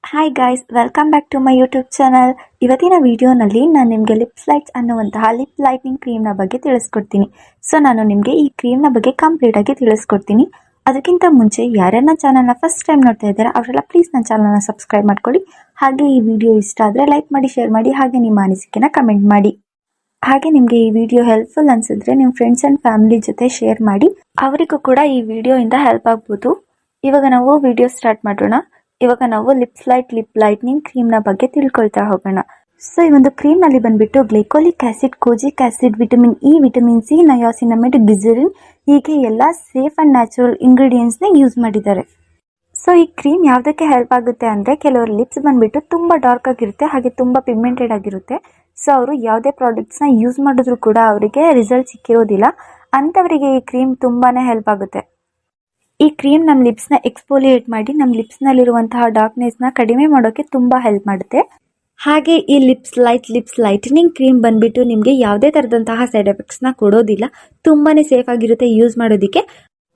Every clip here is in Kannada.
Hi guys, welcome back to my YouTube channel. ಇವತ್ತಿನ ವಿಡಿಯೋನಲ್ಲಿ ನಾನು ನಿಮಗೆ ಲಿಪ್ಸ್ ಲೈಟ್ಸ್ ಅನ್ನುವಂತಹ ಲಿಪ್ ಲೈಟ್ನಿಂಗ್ ಕ್ರೀಮ್ನ ಬಗ್ಗೆ ತಿಳಿಸ್ಕೊಡ್ತೀನಿ. ಸೊ ನಾನು ನಿಮಗೆ ಈ ಕ್ರೀಮ್ನ ಬಗ್ಗೆ ಕಂಪ್ಲೀಟಾಗಿ ತಿಳಿಸ್ಕೊಡ್ತೀನಿ. ಅದಕ್ಕಿಂತ ಮುಂಚೆ ಯಾರನ್ನ ಚಾನಲ್ನ ಫಸ್ಟ್ ಟೈಮ್ ನೋಡ್ತಾ ಇದ್ದಾರೆ ಅವರೆಲ್ಲ ಪ್ಲೀಸ್ ನನ್ನ ಚಾನಲ್ನ ಸಬ್ಸ್ಕ್ರೈಬ್ ಮಾಡ್ಕೊಳ್ಳಿ. ಹಾಗೆ ಈ ವಿಡಿಯೋ ಇಷ್ಟ ಆದರೆ ಲೈಕ್ ಮಾಡಿ, ಶೇರ್ ಮಾಡಿ, ಹಾಗೆ ನಿಮ್ಮ ಅನಿಸಿಕೆನ ಕಮೆಂಟ್ ಮಾಡಿ. ಹಾಗೆ ನಿಮಗೆ ಈ ವಿಡಿಯೋ ಹೆಲ್ಪ್ಫುಲ್ ಅನ್ಸಿದ್ರೆ ನಿಮ್ಮ ಫ್ರೆಂಡ್ಸ್ ಆ್ಯಂಡ್ ಫ್ಯಾಮಿಲಿ ಜೊತೆ ಶೇರ್ ಮಾಡಿ, ಅವರಿಗೂ ಕೂಡ ಈ ವಿಡಿಯೋಯಿಂದ ಹೆಲ್ಪ್ ಆಗ್ಬೋದು. ಇವಾಗ ನಾವು ವಿಡಿಯೋ ಸ್ಟಾರ್ಟ್ ಮಾಡೋಣ. ಇವಾಗ ನಾವು ಲಿಪ್ ಲೈಟ್ನಿಂಗ್ ಕ್ರೀಮ್ನ ಬಗ್ಗೆ ತಿಳ್ಕೊಳ್ತಾ ಹೋಗೋಣ. ಸೊ ಈ ಒಂದು ಕ್ರೀಮ್ನಲ್ಲಿ ಬಂದ್ಬಿಟ್ಟು glycolic acid, kojic acid, vitamin E, vitamin C, niacinamide, glycerin ಹೀಗೆ ಎಲ್ಲ ಸೇಫ್ ಆ್ಯಂಡ್ ನ್ಯಾಚುರಲ್ ಇಂಗ್ರೀಡಿಯೆಂಟ್ಸ್ನ ಯೂಸ್ ಮಾಡಿದ್ದಾರೆ. ಸೊ ಈ ಕ್ರೀಮ್ ಯಾವುದಕ್ಕೆ ಹೆಲ್ಪ್ ಆಗುತ್ತೆ ಅಂದರೆ, ಕೆಲವರು ಲಿಪ್ಸ್ ಬಂದ್ಬಿಟ್ಟು ತುಂಬ ಡಾರ್ಕ್ ಆಗಿರುತ್ತೆ, ಹಾಗೆ ತುಂಬ ಪಿಗ್ಮೆಂಟೆಡ್ ಆಗಿರುತ್ತೆ. ಸೊ ಅವರು ಯಾವುದೇ ಪ್ರಾಡಕ್ಟ್ಸ್ನ ಯೂಸ್ ಮಾಡಿದ್ರು ಕೂಡ ಅವರಿಗೆ ರಿಸಲ್ಟ್ ಸಿಕ್ಕಿರೋದಿಲ್ಲ. ಅಂಥವರಿಗೆ ಈ ಕ್ರೀಮ್ ತುಂಬಾ ಹೆಲ್ಪ್ ಆಗುತ್ತೆ. ಈ ಕ್ರೀಮ್ ನಮ್ಮ ಲಿಪ್ಸ್ನ ಎಕ್ಸ್ಫೋಲಿಯೇಟ್ ಮಾಡಿ ನಮ್ಮ ಲಿಪ್ಸ್ನಲ್ಲಿರುವಂತಹ ಡಾರ್ಕ್ನೆಸ್ನ ಕಡಿಮೆ ಮಾಡೋಕ್ಕೆ ತುಂಬ ಹೆಲ್ಪ್ ಮಾಡುತ್ತೆ. ಹಾಗೆ ಈ ಲಿಪ್ಸ್ ಲೈಟನಿಂಗ್ ಕ್ರೀಮ್ ಬಂದ್ಬಿಟ್ಟು ನಿಮಗೆ ಯಾವುದೇ ಥರದಂತಹ ಸೈಡ್ ಎಫೆಕ್ಟ್ಸ್ನ ಕೊಡೋದಿಲ್ಲ. ತುಂಬಾ ಸೇಫ್ ಆಗಿರುತ್ತೆ ಯೂಸ್ ಮಾಡೋದಕ್ಕೆ.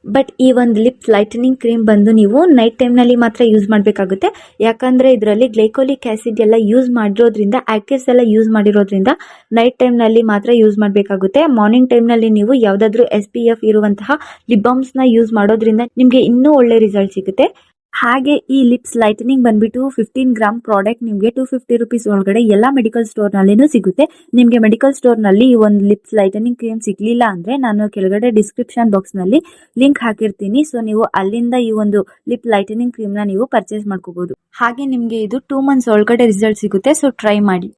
ಬಟ್ ಈ ಒಂದು ಲಿಪ್ಸ್ ಲೈಟನಿಂಗ್ ಕ್ರೀಮ್ ಬಂದು ನೀವು ನೈಟ್ ಟೈಮ್ನಲ್ಲಿ ಮಾತ್ರ ಯೂಸ್ ಮಾಡಬೇಕಾಗುತ್ತೆ. ಯಾಕಂದರೆ ಇದರಲ್ಲಿ ಗ್ಲೈಕೋಲಿಕ್ ಆ್ಯಸಿಡ್ ಎಲ್ಲ ಯೂಸ್ ಮಾಡಿರೋದ್ರಿಂದ, ಆಕ್ಟಿವ್ಸ್ ಎಲ್ಲ ಯೂಸ್ ಮಾಡಿರೋದ್ರಿಂದ ನೈಟ್ ಟೈಮ್ನಲ್ಲಿ ಮಾತ್ರ ಯೂಸ್ ಮಾಡಬೇಕಾಗುತ್ತೆ. ಮಾರ್ನಿಂಗ್ ಟೈಮ್ನಲ್ಲಿ ನೀವು ಯಾವುದಾದ್ರೂ SPF ಇರುವಂತಹ ಲಿಪ್ ಬಾಮ್ಸ್ನ ಯೂಸ್ ಮಾಡೋದ್ರಿಂದ ನಿಮಗೆ ಇನ್ನೂ ಒಳ್ಳೆ ರಿಸಲ್ಟ್ ಸಿಗುತ್ತೆ. ಹಾಗೆ ಈ ಲಿಪ್ಸ್ ಲೈಟನಿಂಗ್ ಬಂದ್ಬಿಟ್ಟು 15 ಗ್ರಾಮ್ ಪ್ರಾಡಕ್ಟ್ ನಿಮಗೆ 250 ರುಪೀಸ್ ಒಳಗಡೆ ಎಲ್ಲ ಮೆಡಿಕಲ್ ಸ್ಟೋರ್ನಲ್ಲಿನೂ ಸಿಗುತ್ತೆ. ನಿಮಗೆ ಮೆಡಿಕಲ್ ಸ್ಟೋರ್ನಲ್ಲಿ ಈ ಒಂದು ಲಿಪ್ಸ್ ಲೈಟನಿಂಗ್ ಕ್ರೀಮ್ ಸಿಗಲಿಲ್ಲ ಅಂದರೆ ನಾನು ಕೆಳಗಡೆ ಡಿಸ್ಕ್ರಿಪ್ಷನ್ ಬಾಕ್ಸ್ನಲ್ಲಿ ಲಿಂಕ್ ಹಾಕಿರ್ತೀನಿ. ಸೊ ನೀವು ಅಲ್ಲಿಂದ ಈ ಒಂದು ಲಿಪ್ ಲೈಟನಿಂಗ್ ಕ್ರೀಮ್ನ ನೀವು ಪರ್ಚೇಸ್ ಮಾಡ್ಕೋಬಹುದು. ಹಾಗೆ ನಿಮಗೆ ಇದು 2 ಮಂತ್ಸ್ ಒಳಗಡೆ ರಿಸಲ್ಟ್ ಸಿಗುತ್ತೆ. ಸೊ ಟ್ರೈ ಮಾಡಿ.